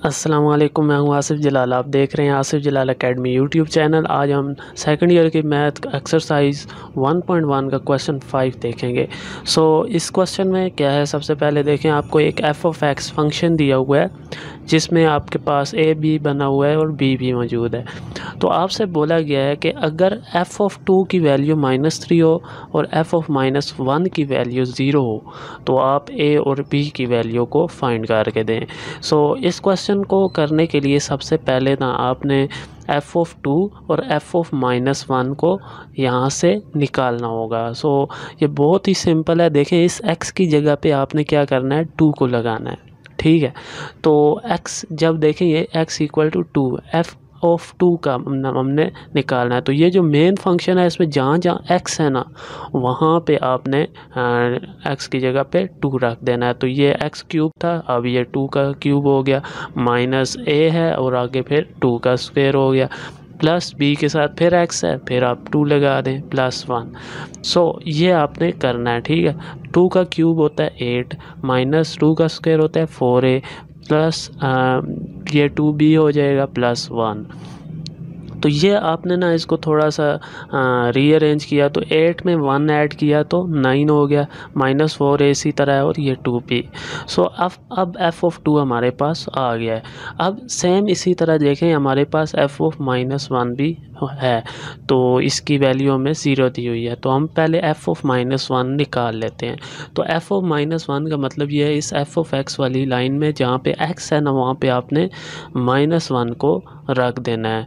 अस्सलाम वालेकुम, मैं हूं आसिफ जलाल। आप देख रहे हैं आसिफ जलाल एकेडमी यूट्यूब चैनल। आज हम सेकंड ईयर की मैथ एक्सरसाइज 1.1 का क्वेश्चन 5 देखेंगे। इस क्वेश्चन में क्या है, सबसे पहले देखें, आपको एक एफ ऑफ एक्स फंक्शन दिया हुआ है जिसमें आपके पास ए बी बना हुआ है और बी भी मौजूद है। तो आपसे बोला गया है कि अगर एफ़ ऑफ 2 की वैल्यू -3 हो और एफ़ ऑफ -1 की वैल्यू 0 हो तो आप ए और बी की वैल्यू को फाइंड करके दें। इस क्वेश्चन को करने के लिए सबसे पहले ना आपने एफ़ ऑफ 2 और एफ़ ऑफ -1 को यहाँ से निकालना होगा। ये बहुत ही सिंपल है। देखें, इस x की जगह पे आपने क्या करना है, 2 को लगाना है। ठीक है, तो x जब देखें ये x equal to 2, F of 2 का हमने निकालना है। तो ये जो मेन फंक्शन है इसमें जहाँ जहाँ x है ना वहाँ पे आपने x की जगह पे 2 रख देना है। तो ये x क्यूब था, अब ये 2 का क्यूब हो गया, माइनस a है और आगे फिर 2 का स्क्वायर हो गया, प्लस b के साथ फिर x है, फिर आप 2 लगा दें +1। ये आपने करना है। ठीक है, 2 का क्यूब होता है 8, माइनस 2 का स्क्वायर होता है 4a, प्लस ये 2b हो जाएगा +1। तो ये आपने ना इसको थोड़ा सा रीअरेंज किया तो 8 में 1 ऐड किया तो 9 हो गया, -4 इसी तरह है और ये 2p। अब एफ़ ऑफ 2 हमारे पास आ गया है। अब सेम इसी तरह देखें, हमारे पास एफ़ ऑफ -1 भी है, तो इसकी वैल्यू हमें 0 दी हुई है। तो हम पहले एफ़ ऑफ -1 निकाल लेते हैं। तो एफ़ ऑफ -1 का मतलब ये है, इस एफ़ ऑफ एक्स वाली लाइन में जहाँ पे x है ना वहाँ पे आपने -1 को रख देना है।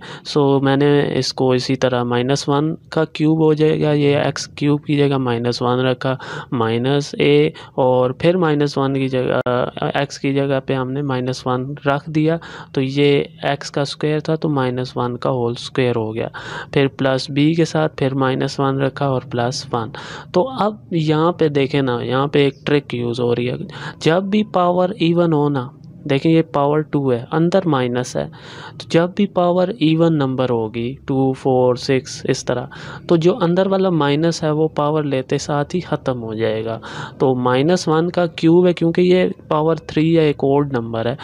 मैंने इसको इसी तरह -1 का क्यूब हो जाएगा, ये x क्यूब की जगह -1 रखा, -a और फिर -1 की जगह x की जगह पे हमने -1 रख दिया, तो ये x का स्क्वायर था तो -1 का होल स्क्वायर हो गया, फिर प्लस b के साथ फिर -1 रखा और +1। तो अब यहाँ पे देखें ना, यहाँ पे एक ट्रिक यूज़ हो रही है। जब भी पावर इवन हो ना, देखें ये पावर 2 है, अंदर माइनस है, तो जब भी पावर इवन नंबर होगी 2, 4, 6 इस तरह, तो जो अंदर वाला माइनस है वो पावर लेते साथ ही ख़त्म हो जाएगा। तो -1 का क्यूब है, क्योंकि ये पावर 3 है, एक ओड नंबर है,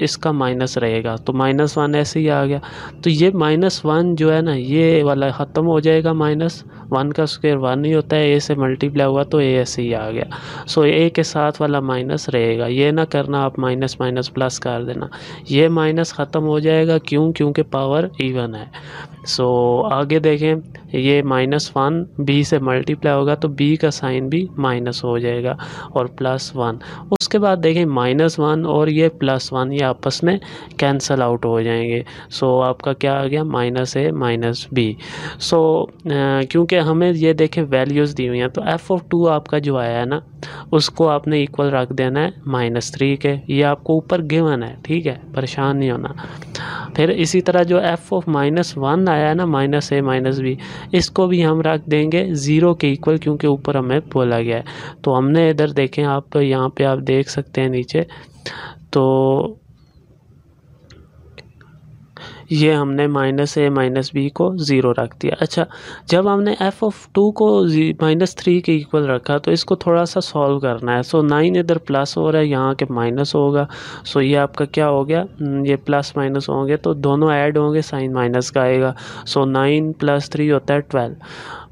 इसका माइनस रहेगा, तो -1 ऐसे ही आ गया। तो ये -1 जो है ना ये वाला ख़त्म हो जाएगा, -1 का स्क्वायर 1 ही होता है, a से मल्टीप्लाई हुआ तो a ऐसे ही आ गया। a के साथ वाला माइनस रहेगा, ये ना करना आप माइनस प्लस कर देना, ये माइनस ख़त्म हो जाएगा। क्योंकि पावर इवन है। आगे देखें, ये -1 b से मल्टीप्लाई होगा तो b का साइन भी माइनस हो जाएगा और +1। उसके बाद देखें -1 और ये +1 ये आपस में कैंसल आउट हो जाएंगे। आपका क्या आ गया, -a -b। क्योंकि हमें ये देखें वैल्यूज़ दी हुई हैं, तो एफ़ ऑफ 2 आपका जो आया है ना उसको आपने इक्वल रख देना है -3 के, ये आपको ऊपर गिवन है। ठीक है, परेशान नहीं होना। फिर इसी तरह जो एफ़ ऑफ -1 आया है ना, -a -b, इसको भी हम रख देंगे 0 के इक्वल, क्योंकि ऊपर हमें बोला गया है। तो हमने इधर देखें, आप यहाँ पे आप देख सकते हैं नीचे, तो ये हमने -a -b को 0 रख दिया। अच्छा, जब हमने एफ़ ऑफ 2 को -3 के इक्वल रखा तो इसको थोड़ा सा सॉल्व करना है। 9 इधर प्लस हो रहा है, यहाँ के माइनस होगा, ये आपका क्या हो गया, ये प्लस माइनस होंगे तो दोनों ऐड होंगे, साइन माइनस का आएगा। 9 + 3 होता है 12।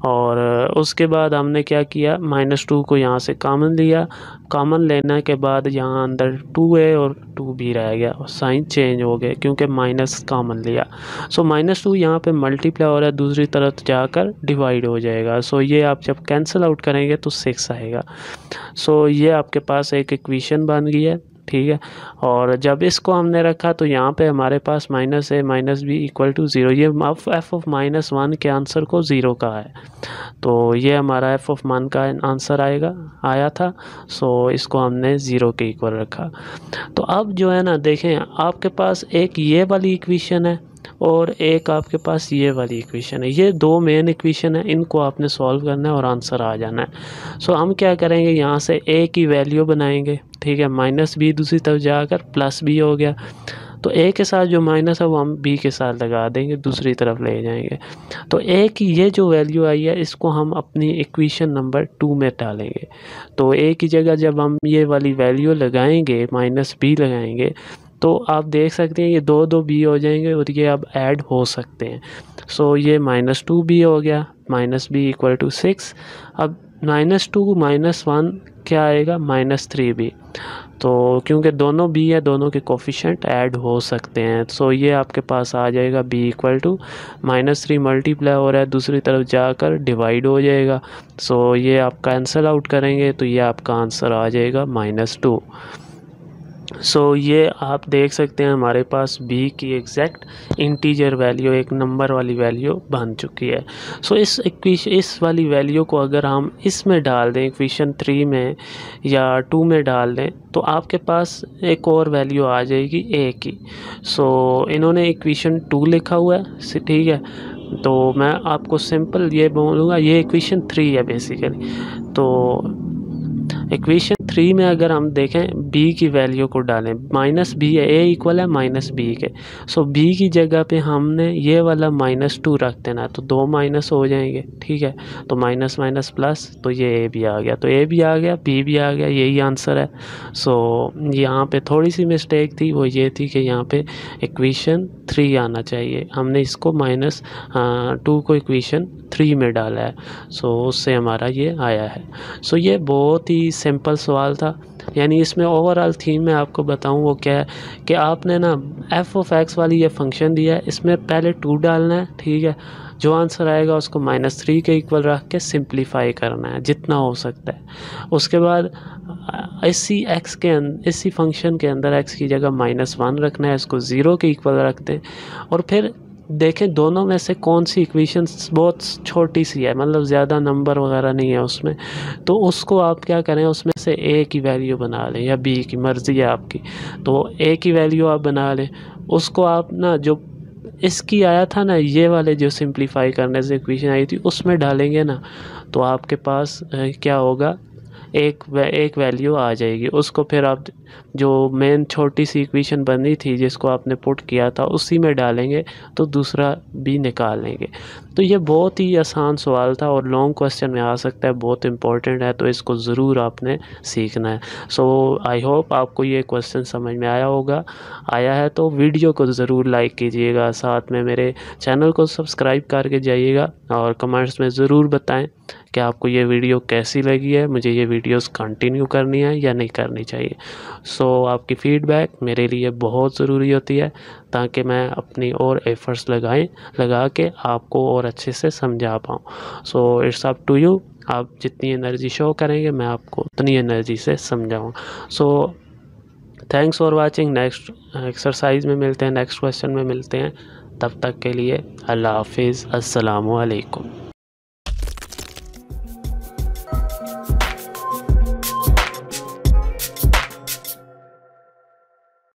और उसके बाद हमने क्या किया, -2 को यहाँ से कॉमन लिया, कॉमन लेने के बाद यहाँ अंदर 2a और 2b रह गया और साइन चेंज हो गए क्योंकि माइनस कॉमन लिया। -2 यहाँ पे मल्टीप्लाई हो रहा है, दूसरी तरफ जाकर डिवाइड हो जाएगा। ये आप जब कैंसिल आउट करेंगे तो 6 आएगा। ये आपके पास एक इक्वेशन बन गई है। ठीक है, और जब इसको हमने रखा तो यहाँ पे हमारे पास -a -b = 0। ये एफ़ ऑफ -1 के आंसर को 0 का है, तो ये हमारा एफ़ ऑफ 1 का आंसर आया था। इसको हमने 0 के इक्वल रखा। तो अब जो है ना, देखें आपके पास एक ये वाली इक्वेशन है और एक आपके पास ये वाली इक्वेशन है। ये दो मेन इक्वेशन है, इनको आपने सॉल्व करना है और आंसर आ जाना है। हम क्या करेंगे, यहाँ से a की वैल्यू बनाएंगे। ठीक है, -b दूसरी तरफ जाकर +b हो गया, तो a के साथ जो माइनस है वो हम b के साथ लगा देंगे, दूसरी तरफ ले जाएंगे। तो a की ये जो वैल्यू आई है इसको हम अपनी इक्वेशन नंबर 2 में डालेंगे। तो a की जगह जब हम ये वाली वैल्यू लगाएंगे, -b लगाएंगे, तो आप देख सकते हैं ये दो दो बी हो जाएंगे और ये अब ऐड हो सकते हैं। सो ये -2b हो गया, -b इक्वल टू 6। अब -2 -1 क्या आएगा, -3b। तो क्योंकि दोनों b है, दोनों के कोफिशेंट ऐड हो सकते हैं। सो ये आपके पास आ जाएगा b इक्वल टू -3 मल्टीप्लाई हो रहा है, दूसरी तरफ जाकर डिवाइड हो जाएगा। सो ये आप कैंसिल आउट करेंगे तो ये आपका आंसर आ जाएगा -2। सो ये आप देख सकते हैं हमारे पास b की एग्जैक्ट इंटीजर वैल्यू, एक नंबर वाली वैल्यू बन चुकी है। सो इस वाली वैल्यू को अगर हम इसमें डाल दें, इक्वेशन 3 में या 2 में डाल दें, तो आपके पास एक और वैल्यू आ जाएगी a की। सो इन्होंने इक्वेशन 2 लिखा हुआ है, ठीक है, तो मैं आपको सिंपल ये बोलूँगा, ये इक्वेशन 3 है बेसिकली। तो इक्वेशन 3 में अगर हम देखें b की वैल्यू को डालें, -b है, a इक्वल है -b के। सो b की जगह पे हमने ये वाला -2 रख देना, तो 2 माइनस हो जाएंगे, ठीक है। तो माइनस माइनस प्लस, तो ये a भी आ गया, तो a भी आ गया, b भी आ गया, यही आंसर है। सो यहाँ पे थोड़ी सी मिस्टेक थी, वो ये थी कि यहाँ पे इक्वेशन 3 आना चाहिए, हमने इसको -2 को इक्वेशन 3 में डाला है। सो उससे हमारा ये आया है। सो ये बहुत ही सिंपल सवाल था, यानी इसमें ओवरऑल थीम मैं आपको बताऊं वो क्या है कि आपने ना f(x) वाली ये फंक्शन दिया है, इसमें पहले 2 डालना है, ठीक है। जो आंसर आएगा उसको -3 के इक्वल रख के सिंप्लीफाई करना है जितना हो सकता है। उसके बाद इसी फंक्शन के अंदर x की जगह -1 रखना है, इसको 0 के इक्वल रख दें। और फिर देखें दोनों में से कौन सी इक्वेशन बहुत छोटी सी है, मतलब ज़्यादा नंबर वगैरह नहीं है उसमें, तो उसको आप क्या करें, उसमें से a की वैल्यू बना लें या b की, मर्ज़ी है आपकी। तो a की वैल्यू आप बना लें, उसको आप ना जो इसकी आया था ना, ये वाले जो सिंप्लीफाई करने से इक्वेशन आई थी उसमें डालेंगे ना, तो आपके पास क्या होगा, एक वैल्यू आ जाएगी। उसको फिर आप जो मेन छोटी सी इक्वेशन बनी थी जिसको आपने पुट किया था उसी में डालेंगे, तो दूसरा भी निकाल लेंगे। तो ये बहुत ही आसान सवाल था और लॉन्ग क्वेश्चन में आ सकता है, बहुत इंपॉर्टेंट है, तो इसको ज़रूर आपने सीखना है। सो आई होप आपको ये क्वेश्चन समझ में आया है तो वीडियो को ज़रूर लाइक कीजिएगा, साथ में मेरे चैनल को सब्सक्राइब करके जाइएगा और कमेंट्स में ज़रूर बताएं कि आपको ये वीडियो कैसी लगी है, मुझे ये वीडियोस कंटिन्यू करनी है या नहीं करनी चाहिए। सो आपकी फ़ीडबैक मेरे लिए बहुत ज़रूरी होती है, ताकि मैं अपनी और एफ़र्ट्स लगा के आपको और अच्छे से समझा पाऊँ। So it's up to you, आप जितनी एनर्जी शो करेंगे मैं आपको उतनी एनर्जी से समझाऊँगा। So thanks for watching. Next exercise में मिलते हैं, नेक्स्ट क्वेश्चन में मिलते हैं। तब तक के लिए अल्लाह हाफिज़, अस्सलामु अलैकुम।